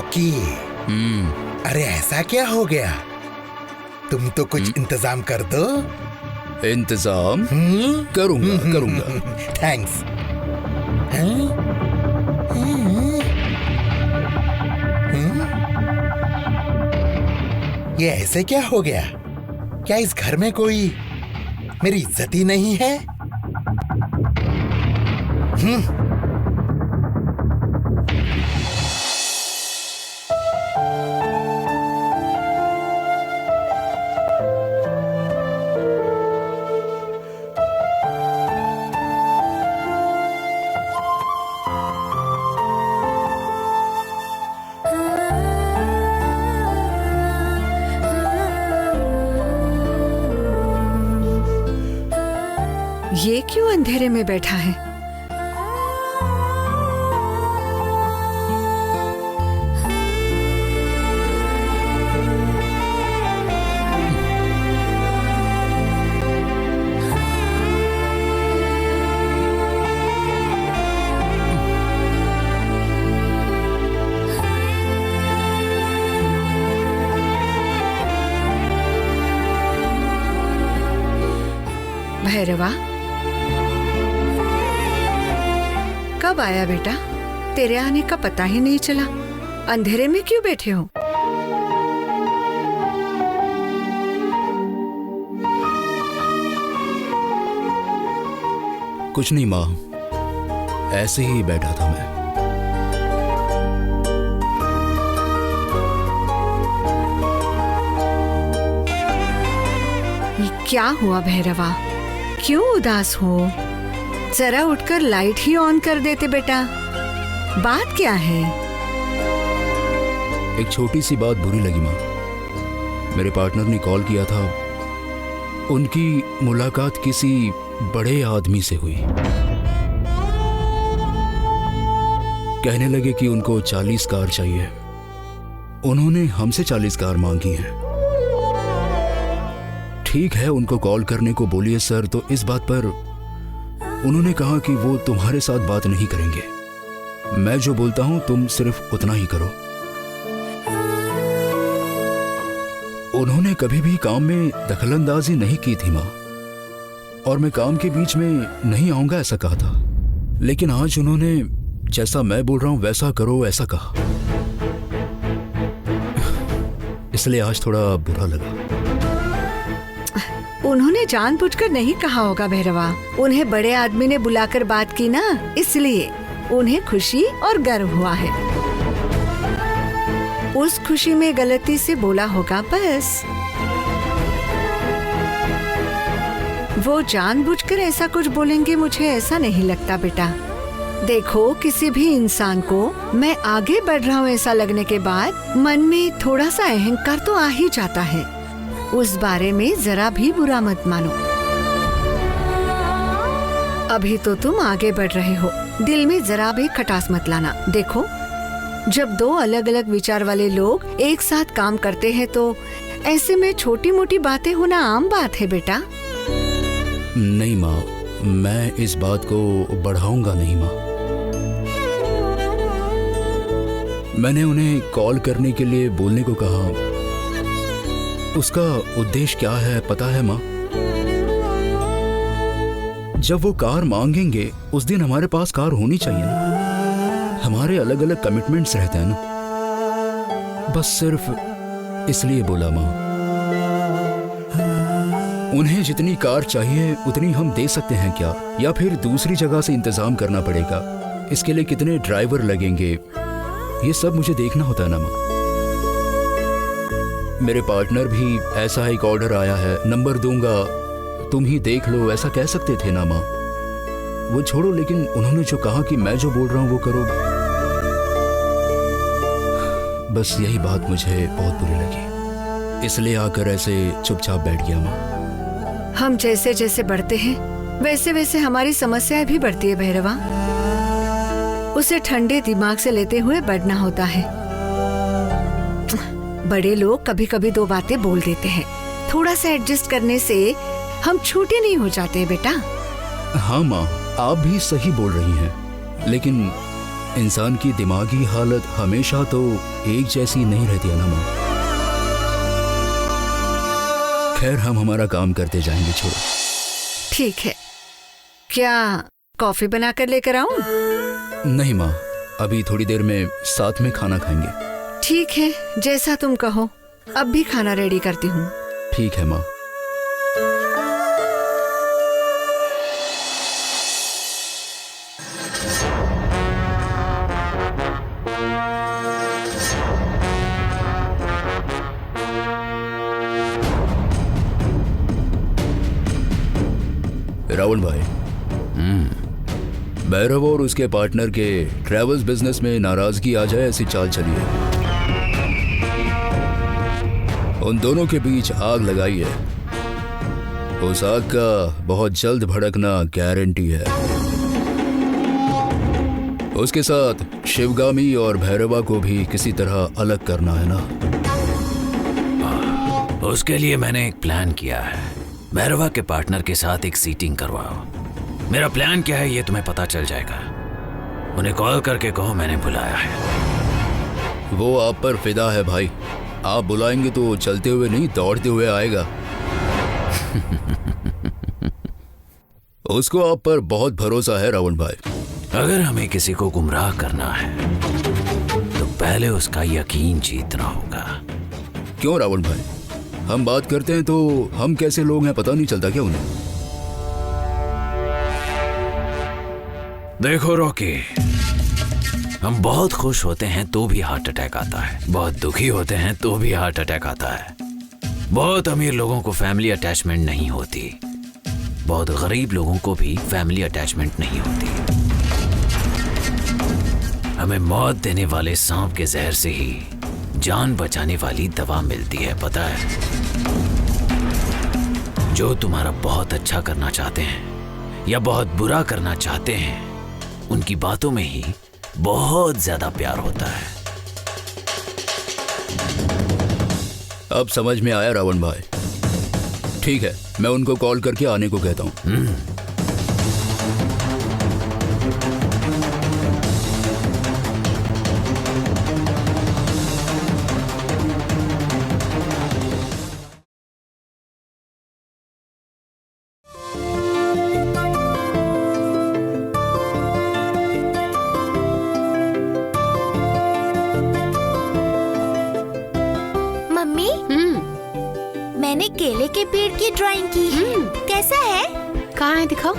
Rocky, अरे ऐसा क्या हो गया? तुम तो कुछ इंतजाम कर दो। इंतजाम करूंगा। थैंक्स। ये ऐसे क्या हो गया? क्या इस घर में कोई मेरी इज्जत ही नहीं है? ये क्यों अंधेरे में बैठा है? भैरवा, कब आया बेटा? तेरे आने का पता ही नहीं चला। अंधेरे में क्यों बैठे हो? कुछ नहीं माँ, ऐसे ही बैठा था मैं। ये क्या हुआ भैरवा? क्यों उदास हो? जरा उठकर लाइट ही ऑन कर देते बेटा। बात क्या है? एक छोटी सी बात बुरी लगी माँ। मेरे पार्टनर ने कॉल किया था, उनकी मुलाकात किसी बड़े आदमी से हुई। कहने लगे कि उनको 40 कार चाहिए। उन्होंने हमसे 40 कार मांगी हैं। ठीक है, उनको कॉल करने को बोलिए सर। तो इस बात पर उन्होंने कहा कि वो तुम्हारे साथ बात नहीं करेंगे। मैं जो बोलता हूं तुम सिर्फ उतना ही करो। उन्होंने कभी भी काम में दखलंदाजी नहीं की थी माँ, और मैं काम के बीच में नहीं आऊंगा ऐसा कहा था। लेकिन आज उन्होंने जैसा मैं बोल रहा हूं वैसा करो ऐसा कहा, इसलिए आज थोड़ा बुरा लगा। उन्होंने जानबूझकर नहीं कहा होगा भैरवा। उन्हें बड़े आदमी ने बुलाकर बात की ना, इसलिए उन्हें खुशी और गर्व हुआ है। उस खुशी में गलती से बोला होगा बस। वो जानबूझकर ऐसा कुछ बोलेंगे मुझे ऐसा नहीं लगता बेटा। देखो, किसी भी इंसान को मैं आगे बढ़ रहा हूँ ऐसा लगने के बाद मन में थोड़ा सा अहंकार तो आ ही जाता है। उस बारे में जरा भी बुरा मत मानो। अभी तो तुम आगे बढ़ रहे हो, दिल में जरा भी खटास मत लाना। देखो, जब दो अलग अलग विचार वाले लोग एक साथ काम करते हैं तो ऐसे में छोटी मोटी बातें होना आम बात है बेटा। नहीं माँ, मैं इस बात को बढ़ाऊंगा नहीं माँ। मैंने उन्हें कॉल करने के लिए बोलने को कहा। उसका उद्देश्य क्या है पता है माँ? जब वो कार मांगेंगे उस दिन हमारे पास कार होनी चाहिए ना। हमारे अलग अलग कमिटमेंट्स रहते हैं ना। बस सिर्फ इसलिए बोला माँ। उन्हें जितनी कार चाहिए उतनी हम दे सकते हैं क्या, या फिर दूसरी जगह से इंतजाम करना पड़ेगा? इसके लिए कितने ड्राइवर लगेंगे, ये सब मुझे देखना होता है ना माँ। मेरे पार्टनर भी ऐसा एक ऑर्डर आया है, नंबर दूंगा तुम ही देख लो, ऐसा कह सकते थे ना माँ। वो छोड़ो, लेकिन उन्होंने जो कहा कि मैं जो बोल रहा हूँ वो करो, बस यही बात मुझे बहुत बुरी लगी। इसलिए आकर ऐसे चुपचाप बैठ गया माँ। हम जैसे जैसे बढ़ते हैं वैसे वैसे हमारी समस्याएं भी बढ़ती है भैरवा। उसे ठंडे दिमाग से लेते हुए बढ़ना होता है। बड़े लोग कभी कभी दो बातें बोल देते हैं, थोड़ा सा एडजस्ट करने से हम छोटे नहीं हो जाते बेटा। हाँ माँ, आप भी सही बोल रही हैं, लेकिन इंसान की दिमागी हालत हमेशा तो एक जैसी नहीं रहती है ना माँ। खैर हम हमारा काम करते जाएंगे, छोड़ो। ठीक है, क्या कॉफी बनाकर लेकर आऊं? नहीं माँ, अभी थोड़ी देर में साथ में खाना खाएंगे। ठीक है, जैसा तुम कहो। अब भी खाना रेडी करती हूँ। ठीक है माँ। रावण भाई, भैरव और उसके पार्टनर के ट्रैवल्स बिजनेस में नाराजगी आ जाए ऐसी चाल चली है। उन दोनों के बीच आग लगाई है। उस आग का बहुत जल्द भड़कना गारंटी है। उसके साथ शिवगामी और भैरवा को भी किसी तरह अलग करना है ना। उसके लिए मैंने एक प्लान किया है। भैरवा के पार्टनर के साथ एक सीटिंग करवाओ। मेरा प्लान क्या है ये तुम्हें पता चल जाएगा। उन्हें कॉल करके कहो मैंने बुलाया है। वो आप पर फिदा है भाई। आप बुलाएंगे तो चलते हुए नहीं, दौड़ते हुए आएगा। उसको आप पर बहुत भरोसा है रावण भाई। अगर हमें किसी को गुमराह करना है तो पहले उसका यकीन जीतना होगा। क्यों रावण भाई? हम बात करते हैं तो हम कैसे लोग हैं पता नहीं चलता क्या उन्हें? देखो रॉकी, हम बहुत खुश होते हैं तो भी हार्ट अटैक आता है, बहुत दुखी होते हैं तो भी हार्ट अटैक आता है। बहुत अमीर लोगों को फैमिली अटैचमेंट नहीं होती, बहुत गरीब लोगों को भी फैमिली अटैचमेंट नहीं होती। हमें मौत देने वाले सांप के जहर से ही जान बचाने वाली दवा मिलती है, पता है? जो तुम्हारा बहुत अच्छा करना चाहते हैं या बहुत बुरा करना चाहते हैं, उनकी बातों में ही बहुत ज्यादा प्यार होता है। अब समझ में आया रावण भाई। ठीक है, मैं उनको कॉल करके आने को कहता हूँ। मम्मी, मैंने केले के पेड़ की ड्राइंग की है। कैसा है? कहाँ है, दिखाओ।